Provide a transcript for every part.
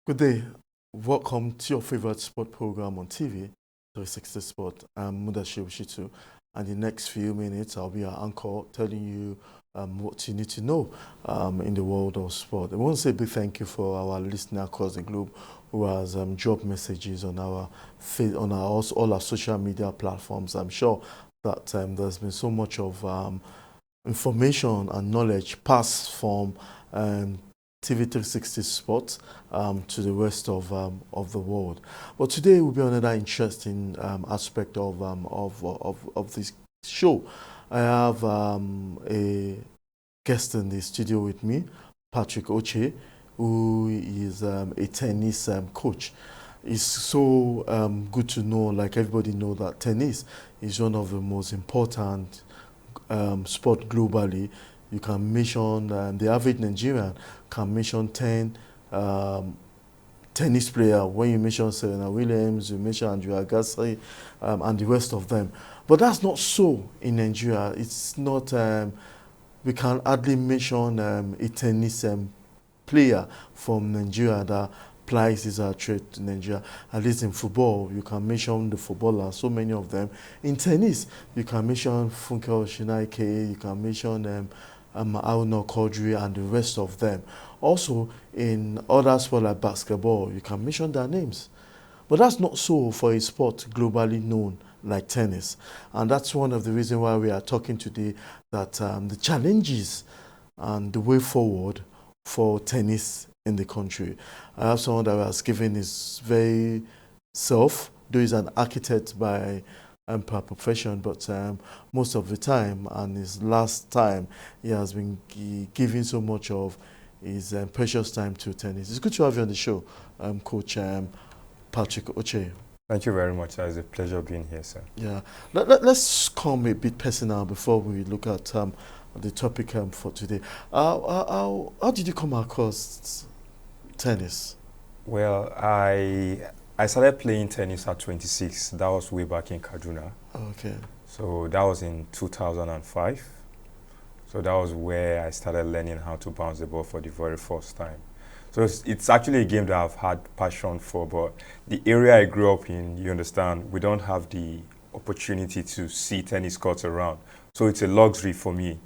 Good day. Welcome to your favorite sport program on TV, 360 Sport. I'm Mudashir Shitu, and in the next few minutes, I'll be your anchor telling you what you need to know in the world of sport. I want to say a big thank you for our listener across the globe who has dropped messages on all our social media platforms. I'm sure that there's been so much of information and knowledge passed from TV360 Sports to the rest of the world. But today will be another interesting aspect of this show. I have a guest in the studio with me, Patrick Oche, who is a tennis coach. It's so good to know, like everybody knows, that tennis is one of the most important sport globally. You can mention, the average Nigerian can mention 10 tennis players. When you mention Serena Williams, you mention Andrea Agassi, and the rest of them. But that's not so in Nigeria. It's not, we can hardly mention a tennis player from Nigeria that applies his trade to Nigeria. At least in football, you can mention the footballers, so many of them. In tennis, you can mention Funke Oshinaike, you can mention Aruna Kodri and the rest of them. Also, in other sports like basketball, you can mention their names. But that's not so for a sport globally known like tennis. And that's one of the reasons why we are talking today, that the challenges and the way forward for tennis in the country. I have someone that has given his very self, though he's an architect by per profession, but most of the time, and his last time, he has been giving so much of his precious time to tennis. It's good to have you on the show, Coach Patrick Oche. Thank you very much. It's a pleasure being here, sir. Yeah. Let's come a bit personal before we look at the topic for today. How did you come across tennis? Well, I started playing tennis at 26. That was way back in Kaduna. Okay. So that was in 2005. So that was where I started learning how to bounce the ball for the very first time. So it's actually a game that I've had passion for, but the area I grew up in, you understand, we don't have the opportunity to see tennis courts around. So it's a luxury for me.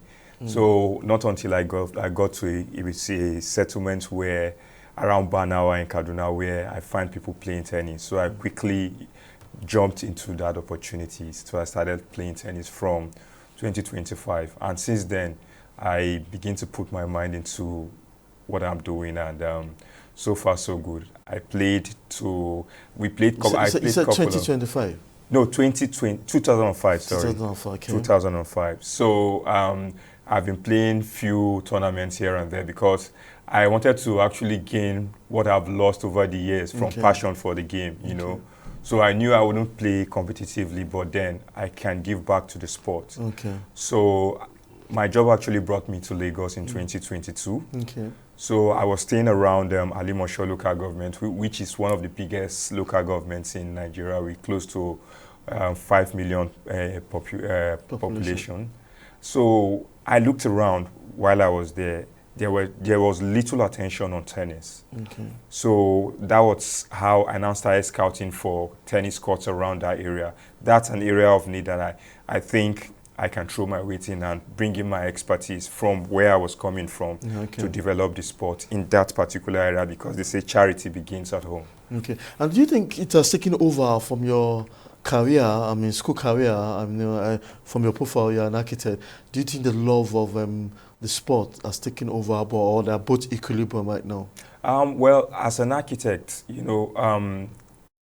So not until I got to a settlement where around Banawa in Kaduna, where I find people playing tennis. So I quickly jumped into that opportunity. So I started playing tennis from 2025. And since then, I begin to put my mind into what I'm doing. And so far, so good. I played to, we played, You said 2025? No, 2005, sorry. 2005, okay. 2005. So I've been playing few tournaments here and there because I wanted to actually gain what I've lost over the years from passion for the game, you know. So I knew I wouldn't play competitively, but then I can give back to the sport. Okay. So my job actually brought me to Lagos in 2022. Okay. So I was staying around Alimosho local government, which is one of the biggest local governments in Nigeria, with close to 5 million population. So I looked around while I was there. There was little attention on tennis. Okay. So that was how I now started scouting for tennis courts around that area. That's an area of need that I think I can throw my weight in and bring in my expertise from where I was coming from to develop the sport in that particular area, because they say charity begins at home. Okay. And do you think it has taken over from your career, school career, from your profile, you're an architect? Do you think the love of the sport has taken over, or they're both equilibrium right now? Well, as an architect, you know,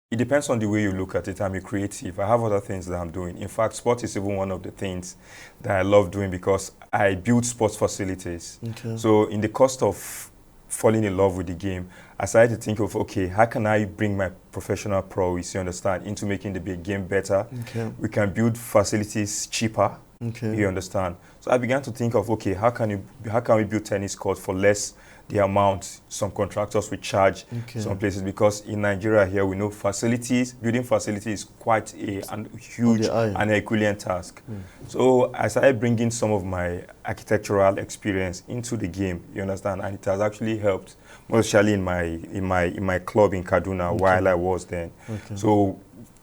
it depends on the way you look at it. I'm a creative. I have other things that I'm doing. In fact, sport is even one of the things that I love doing because I build sports facilities. Okay. So in the course of falling in love with the game, I started to think of, okay, how can I bring my professional prowess, you understand, into making the big game better? Okay. We can build facilities cheaper. Okay. You understand? So I began to think of, okay, how can we build tennis courts for less the amount some contractors will charge some places, because in Nigeria here we know building facilities is quite a huge and Herculean task. So I started bringing some of my architectural experience into the game, you understand, and it has actually helped, mostly in my club in Kaduna while I was then. So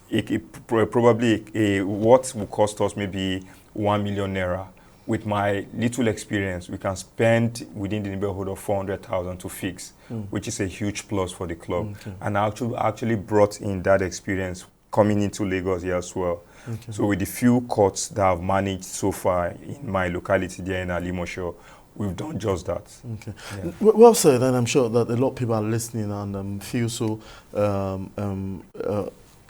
it probably what will cost us maybe 1 million naira. With my little experience, we can spend within the neighborhood of 400,000 to fix, which is a huge plus for the club. And I actually brought in that experience coming into Lagos here as well. So with the few courts that I've managed so far in my locality there in Alimosho, we've done just that. Well said, and I'm sure that a lot of people are listening and feel so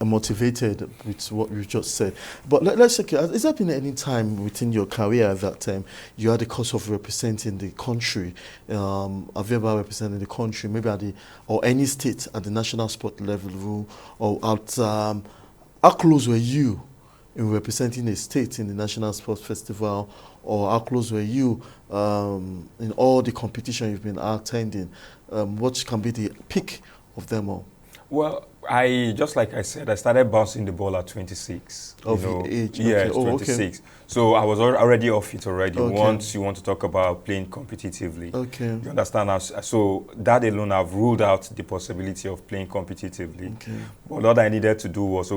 motivated with what you just said. But let's check it. Has there been any time within your career that you had the cause of representing the country? Have you ever represented the country, maybe or any state at the national sport level, or how close were you in representing a state in the National Sports Festival, or how close were you in all the competition you've been attending? What can be the peak of them all? Well, just like I said, I started bouncing the ball at 26. Of age? Yeah, 26. So I was already off it already. Once you want to talk about playing competitively. You understand? So that alone, I've ruled out the possibility of playing competitively. But what I needed to do was,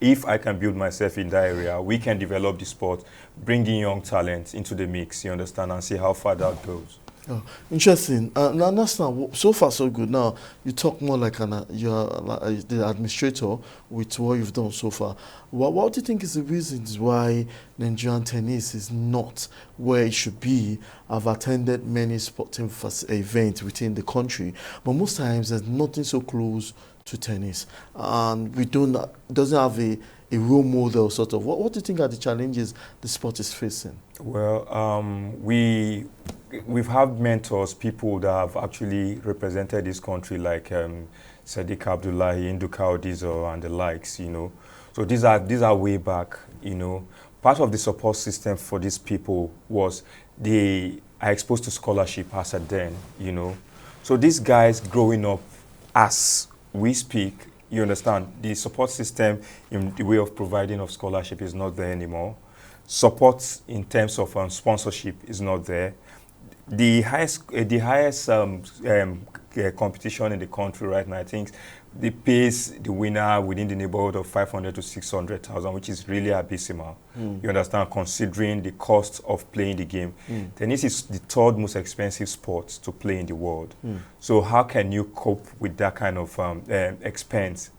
if I can build myself in that area, we can develop the sport, bring in young talent into the mix, you understand, and see how far that goes. Oh, interesting. Now that's not so far so good. Now you talk more like you're the administrator with what you've done so far. What do you think is the reasons why Nigerian tennis is not where it should be? I've attended many sporting events within the country, but most times there's nothing so close to tennis, and we doesn't have a role model sort of. What do you think are the challenges the sport is facing? Well, we've had mentors, people that have actually represented this country, like Sadiq Abdullahi, Nduka Odizo, and the likes, you know. So these are way back, you know. Part of the support system for these people was they are exposed to scholarship as a then, you know. So these guys growing up as we speak, you understand, the support system in the way of providing of scholarship is not there anymore. Support in terms of sponsorship is not there. The highest competition in the country right now, I think, they pays the winner within the neighborhood of 500 to 600,000, which is really abysmal. You understand, considering the cost of playing the game. Tennis is the third most expensive sport to play in the world. So how can you cope with that kind of expense?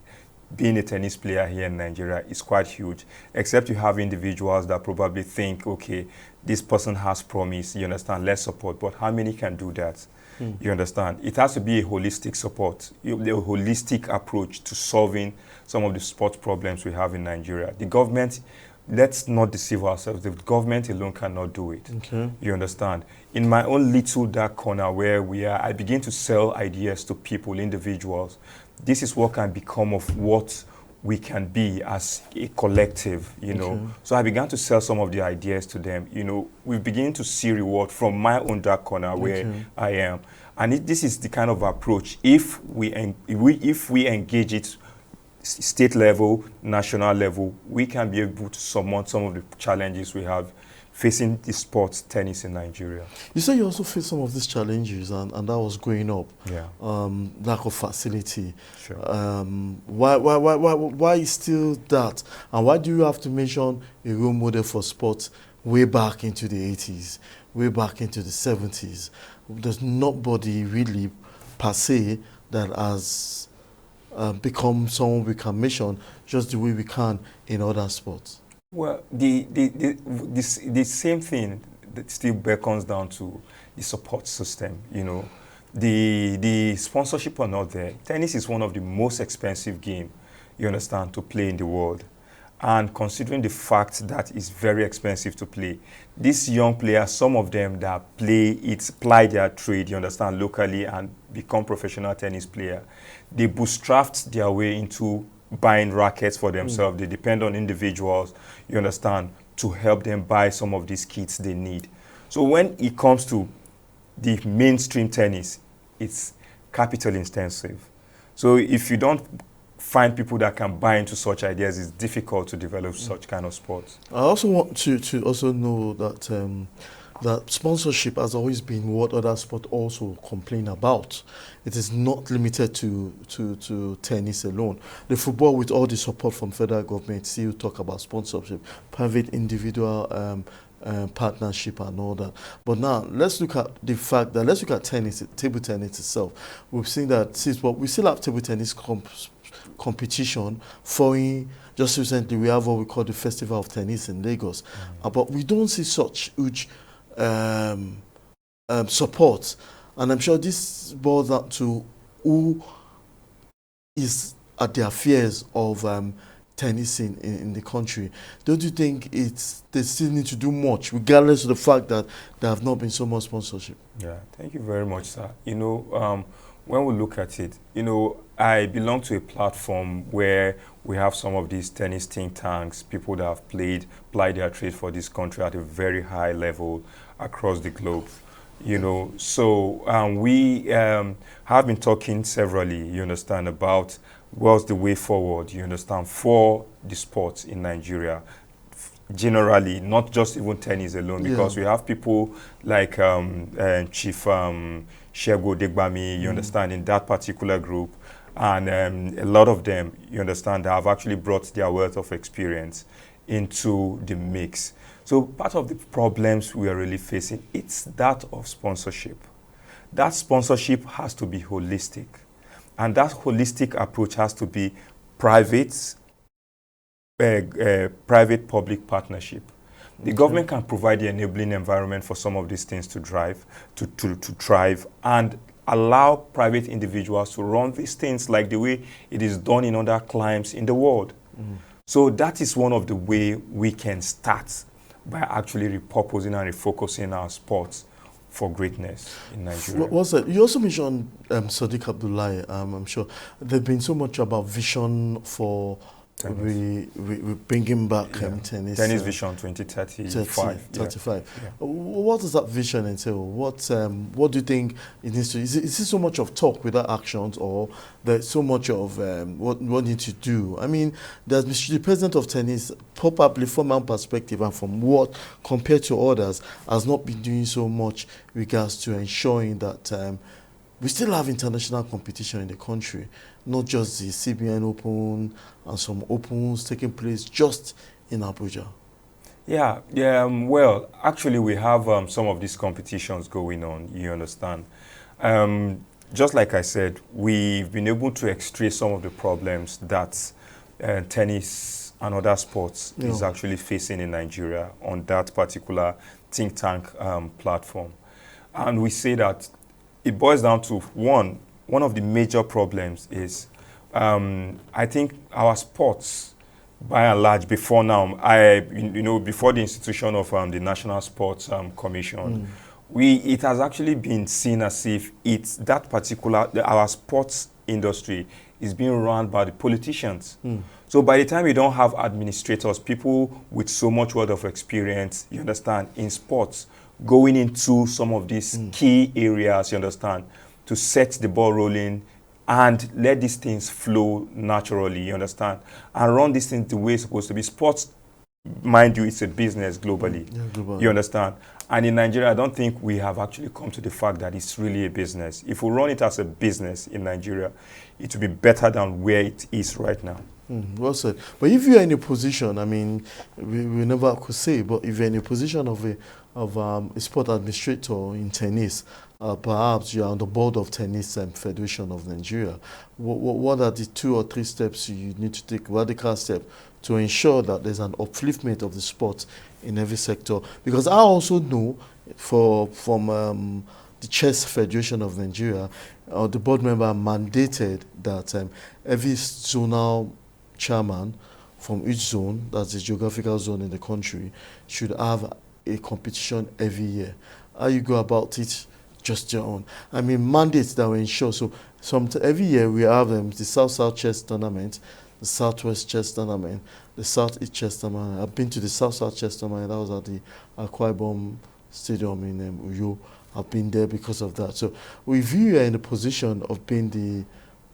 Being a tennis player here in Nigeria is quite huge, except you have individuals that probably think, okay, this person has promise, you understand, less support, but how many can do that? You understand? It has to be a holistic support, a holistic approach to solving some of the sport problems we have in Nigeria. The government, let's not deceive ourselves, the government alone cannot do it. You understand? In my own little dark corner where we are, I begin to sell ideas to people, individuals. This is what can become of what we can be as a collective, you know. So I began to sell some of the ideas to them. You know, we begin to see reward from my own dark corner where I am. And this is the kind of approach, if we engage it state level, national level, we can be able to surmount some of the challenges we have facing the sports tennis in Nigeria. You say you also face some of these challenges, and that was growing up. Yeah. Lack of facility. Sure. Why is still that? And why do you have to mention a role model for sports way back into the 80s, way back into the 70s? There's nobody really per se that has become someone we can mention just the way we can in other sports. Well, the same thing that still beckons down to the support system, you know. The sponsorship are not there. Tennis is one of the most expensive games, you understand, to play in the world. And considering the fact that it's very expensive to play, these young players, some of them that ply their trade, you understand, locally and become professional tennis player, they bootstrapped their way into buying rackets for themselves. They depend on individuals, you understand, to help them buy some of these kits they need. So when it comes to the mainstream tennis, it's capital intensive. So if you don't find people that can buy into such ideas, it's difficult to develop such kind of sports. I also want to also know that that sponsorship has always been what other sports also complain about. It is not limited to tennis alone. The football, with all the support from federal government, still talk about sponsorship, private individual partnership and all that. But now let's look at the fact that let's look at tennis, table tennis itself. We've seen that since we still have table tennis competition. Foreign, just recently we have what we call the Festival of Tennis in Lagos, but we don't see such huge support, and I'm sure this boils down to who is at the affairs of tennis in the country. Don't you think they still need to do much, regardless of the fact that there have not been so much sponsorship? Yeah, thank you very much, sir. You know, when we look at it, you know, I belong to a platform where we have some of these tennis think tanks, people that have plied their trade for this country at a very high level across the globe. You know, so we have been talking severally, you understand, about what's the way forward, you understand, for the sports in Nigeria. Generally, not just even tennis alone, because we have people like Chief Shego Degbami, you understand, in that particular group. And a lot of them, you understand, have actually brought their wealth of experience into the mix. So part of the problems we are really facing, it's that of sponsorship. That sponsorship has to be holistic. And that holistic approach has to be private-public partnership. The government can provide the enabling environment for some of these things to thrive, and allow private individuals to run these things like the way it is done in other climes in the world. So that is one of the way we can start, by actually repurposing and refocusing our sports for greatness in Nigeria. What's that? You also mentioned Sadiq Abdullahi. I'm sure there's been so much about vision for we bringing back tennis. Tennis Vision 2035. 35. Yeah. What does that vision entail? What do you think it needs to? Is it so much of talk without actions, or there's so much of what need to do? I mean, there's the president of tennis, probably from my perspective and from what compared to others, has not been doing so much regards to ensuring that we still have international competition in the country, not just the CBN Open and some Opens taking place just in Abuja. Yeah, well, actually we have some of these competitions going on, you understand. Just like I said, we've been able to extract some of the problems that tennis and other sports is actually facing in Nigeria on that particular think tank platform. And we say that it boils down to one of the major problems is I think our sports, by and large, before now, before the institution of the National Sports Commission, it has actually been seen as if it's that particular, our sports industry is being run by the politicians. So by the time you don't have administrators, people with so much worth of experience, you understand, in sports, going into some of these key areas, you understand, to set the ball rolling and let these things flow naturally, you understand, and run these things the way it's supposed to be. Sports, mind you, it's a business globally, you understand. And in Nigeria, I don't think we have actually come to the fact that it's really a business. If we run it as a business in Nigeria, it will be better than where it is right now. Well said. But if you're in a position, I mean, we never could say, but if you're in a position of a sport administrator in tennis, perhaps you're on the board of Tennis Federation of Nigeria, what are the 2 or 3 steps you need to take, radical steps, to ensure that there's an upliftment of the sport in every sector? Because I also know from the Chess Federation of Nigeria, the board member mandated that every zonal chairman from each zone, that's a geographical zone in the country, should have a competition every year. How you go about it, just your own. I mean, mandates that will ensure. So every year we have the South-South Chess Tournament, the Southwest Chess Tournament, the Southeast Chess Tournament. I've been to the South-South Chess Tournament. That was at the Akwa Ibom Stadium in Uyo. have been there because of that. So if you are in a position of being the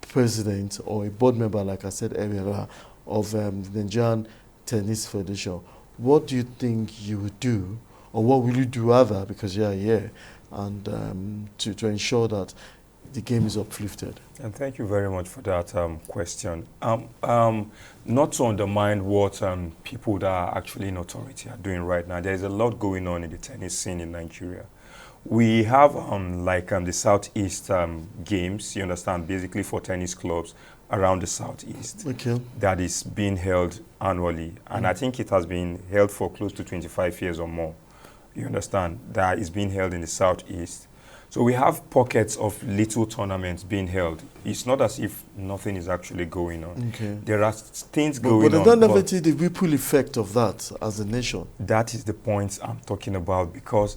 president or a board member, like I said earlier, of the Nigerian Tennis Federation, what do you think you would do, or what will you do rather, because you are here, and to ensure that the game is uplifted? And thank you very much for that question. Not to undermine what people that are actually in authority are doing right now. There is a lot going on in the tennis scene in Nigeria. We have the Southeast Games, you understand, basically for tennis clubs around the Southeast. Okay. That is being held annually. And I think it has been held for close to 25 years or more. You understand? That is being held in the Southeast. So we have pockets of little tournaments being held. It's not as if nothing is actually going on. Okay. There are things going on. But they don't ever see the ripple effect of that as a nation. That is the point I'm talking about, because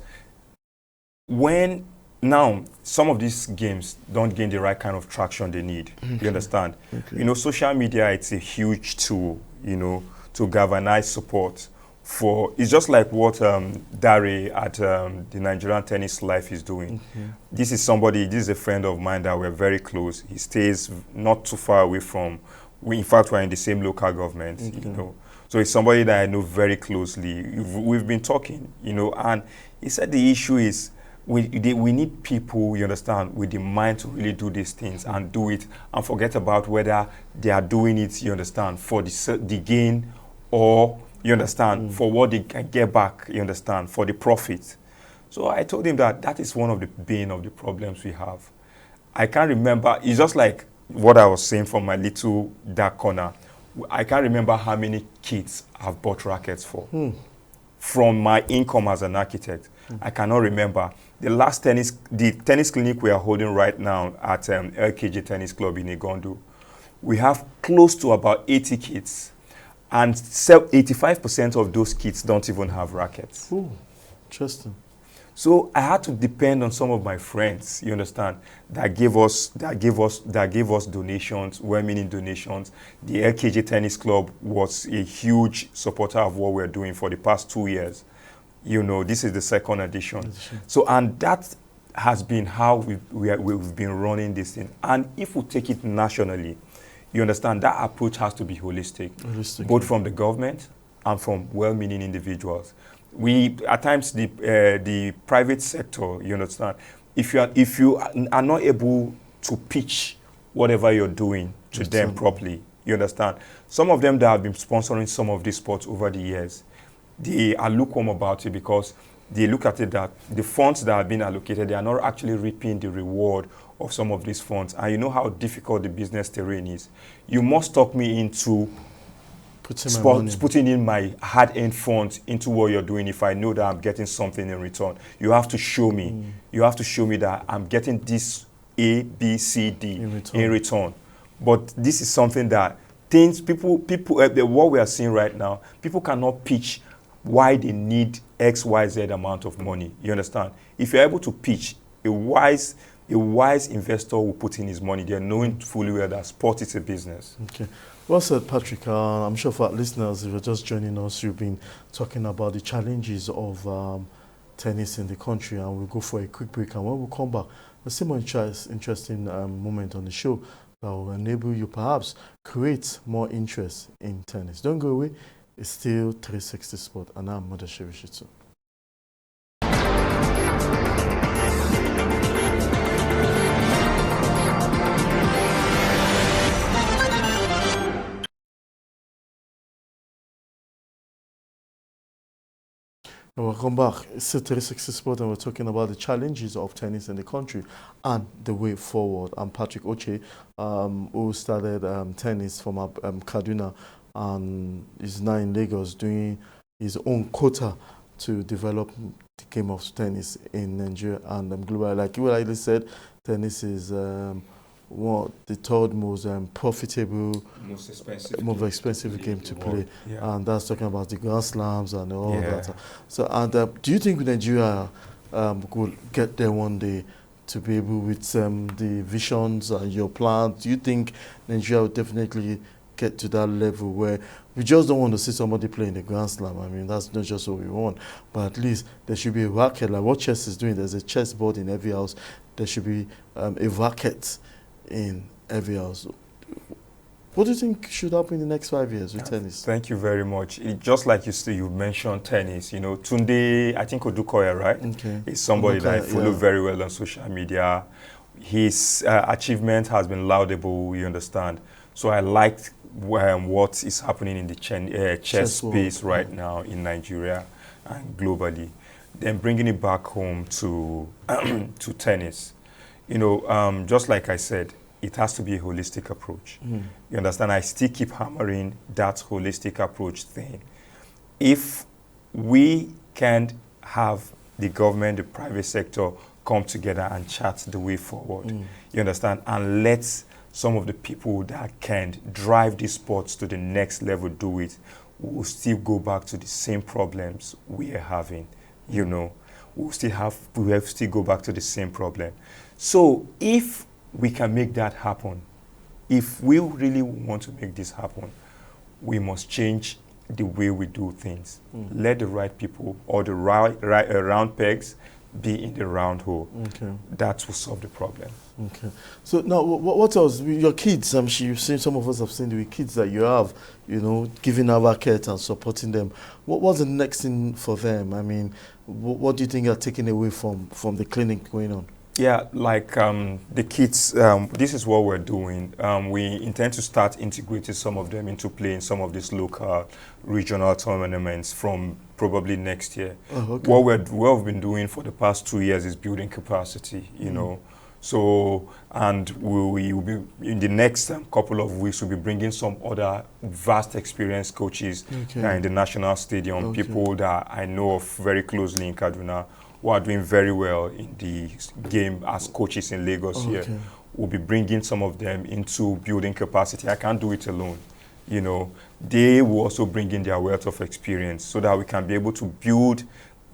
when now some of these games don't gain the right kind of traction they need. Okay. You understand? Okay. You know, social media, it's a huge tool, you know, to galvanize support. It's just like what Dare at the Nigerian Tennis Life is doing. Mm-hmm. This is a friend of mine that we're very close. He stays not too far away from, in fact, we're in the same local government, okay. You know. So it's somebody that I know very closely. We've been talking, you know, and he said the issue is we need people, you understand, with the mind to really do these things and do it and forget about whether they are doing it, you understand, for the gain or, you understand, for what they can get back, you understand, for the profit. So I told him that is one of the bane of the problems we have. I can't remember, it's just like what I was saying from my little dark corner. I can't remember how many kids I've bought rackets for. From my income as an architect. I cannot remember. The tennis clinic we are holding right now at LKJ Tennis Club in Igondo, we have close to about 80 kids. And 85% of those kids don't even have rackets. Oh, interesting. So I had to depend on some of my friends, you understand, that gave us donations, well-meaning donations. The LKJ Tennis Club was a huge supporter of what we're doing for the past 2 years. You know, this is the second edition. So, and that has been how we've been running this thing. And if we take it nationally, you understand, that approach has to be holistic, both from the government and from well-meaning individuals. At times, the private sector, you understand, if you are not able to pitch whatever you're doing to them properly, you understand, some of them that have been sponsoring some of these sports over the years, they are lukewarm about it because they look at it that the funds that have been allocated, they are not actually reaping the reward of some of these funds. And you know how difficult the business terrain is. You must talk me into putting in my hard-earned funds into what you're doing if I know that I'm getting something in return. You have to show me. You have to show me that I'm getting this A, B, C, D in return. But this is something that what we are seeing right now, people cannot pitch why they need X, Y, Z amount of money. You understand? If you're able to pitch, a wise investor will put in his money. They're knowing fully well that sport is a business. Okay. Well said, Patrick. I'm sure for our listeners, if you're just joining us, you've been talking about the challenges of tennis in the country, and we'll go for a quick break. And when we come back, there's a more interesting moment on the show that will enable you perhaps create more interest in tennis. Don't go away. It's still 360 Sport, and I'm Mudashiru Shitsu. Welcome back. It's still 360 Sport, and we're talking about the challenges of tennis in the country and the way forward. I'm Patrick Oche, who started tennis from Kaduna, and is now in Lagos doing his own quota to develop the game of tennis in Nigeria and globally. Like you rightly said, tennis is the third most profitable, most expensive game to play, and that's talking about the Grand Slams and all that. So, and do you think Nigeria could get there one day to be able with the visions and your plans? Do you think Nigeria will definitely get to that level where we just don't want to see somebody playing the Grand Slam. I mean, that's not just what we want. But at least there should be a racket, like what chess is doing. There's a chess board in every house. There should be a racket in every house. What do you think should happen in the next 5 years with tennis? Thank you very much. Just like you mentioned tennis, you know, Tunde, I think Odukoya, right? Okay. Is somebody that I follow very well on social media. His achievement has been laudable, you understand. So I liked what is happening in the chess space right now in Nigeria and globally. Then bringing it back home to to tennis. You know, just like I said, it has to be a holistic approach. You understand? I still keep hammering that holistic approach thing. If we can't have the government, the private sector come together and chart the way forward, you understand? And let some of the people that can drive these sports to the next level do it, we'll still go back to the same problems we are having, you know. We'll still go back to the same problem. So if we can make that happen, if we really want to make this happen, we must change the way we do things. Let the right people or the right round pegs be in the round hole. Okay. That will solve the problem. Okay. So now, what else? Your kids, you've seen, some of us have seen the kids that you have, you know, giving a racket and supporting them. What's the next thing for them? I mean, what do you think are taken away from the clinic going on? Yeah, like the kids, this is what we're doing. We intend to start integrating some of them into playing some of these local regional tournaments from probably next year. Oh, okay. What we've been doing for the past 2 years is building capacity, you know. So, and we will be, in the next couple of weeks, we'll be bringing some other vast experienced coaches in the national stadium, people that I know of very closely in Kaduna, who are doing very well in the game as coaches in Lagos here. We'll be bringing some of them into building capacity. I can't do it alone, you know. They will also bring in their wealth of experience so that we can be able to build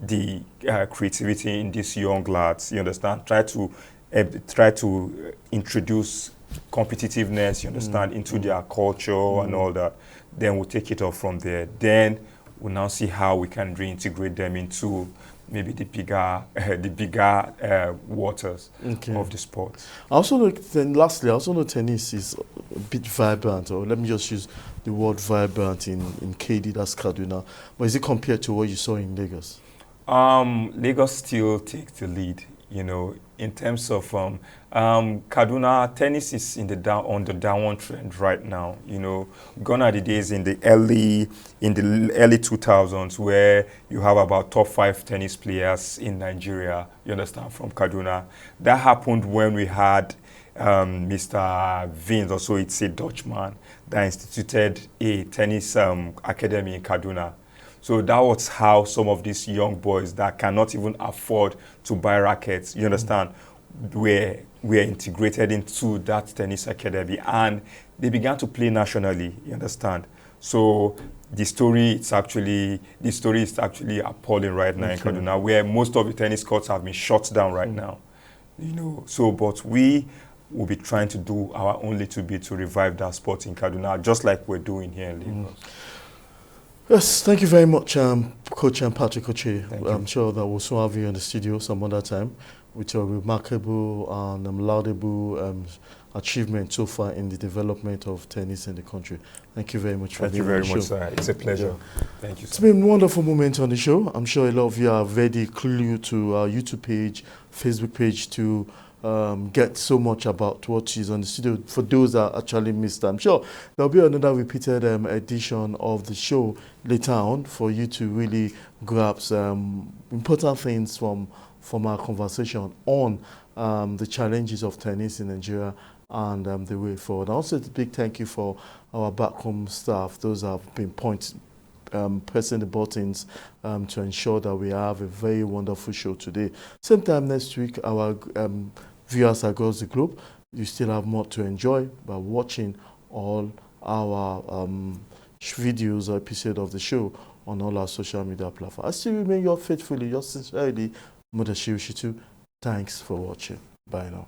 the creativity in these young lads, you understand? Try to introduce competitiveness, you understand, into their culture and all that. Then we'll take it off from there. Then we'll now see how we can reintegrate them into maybe the bigger waters of the sport. I also know, then lastly, I also know tennis is a bit vibrant, or let me just use the word vibrant in KD, that's Kaduna. But is it compared to what you saw in Lagos? Lagos still takes the lead, you know, in terms of Kaduna. Tennis is on the downward trend right now. You know, gone are the days in the early 2000s where you have about top 5 tennis players in Nigeria. You understand, from Kaduna. That happened when we had Mr. Vince, also it's a Dutchman, that instituted a tennis academy in Kaduna. So that was how some of these young boys that cannot even afford to buy rackets, you understand, were integrated into that tennis academy, and they began to play nationally, you understand. So the story is actually appalling right now in Kaduna, where most of the tennis courts have been shut down right now. You know, so but we will be trying to do our own little bit to revive that sport in Kaduna, just like we're doing here in Lagos. Yes, thank you very much, Coach Patrick Oche. I'm sure that we'll soon have you in the studio some other time with your remarkable and laudable achievement so far in the development of tennis in the country. Thank you very much for being on the show. Thank you very much, sir. It's a pleasure. Thank you, sir. It's been a wonderful moment on the show. I'm sure a lot of you are very clued to our YouTube page, Facebook page to get so much about what is on the studio for those that actually missed. I'm sure there'll be another repeated edition of the show later on for you to really grab some important things from our conversation on the challenges of tennis in Nigeria and the way forward. Also, a big thank you for our back home staff, those that have been pressing the buttons to ensure that we have a very wonderful show today. Same time next week, our viewers across the globe, you still have more to enjoy by watching all our videos or episodes of the show on all our social media platforms. I still remain your faithfully, yours sincerely, Mudashiru Shitu. Thanks for watching. Bye now.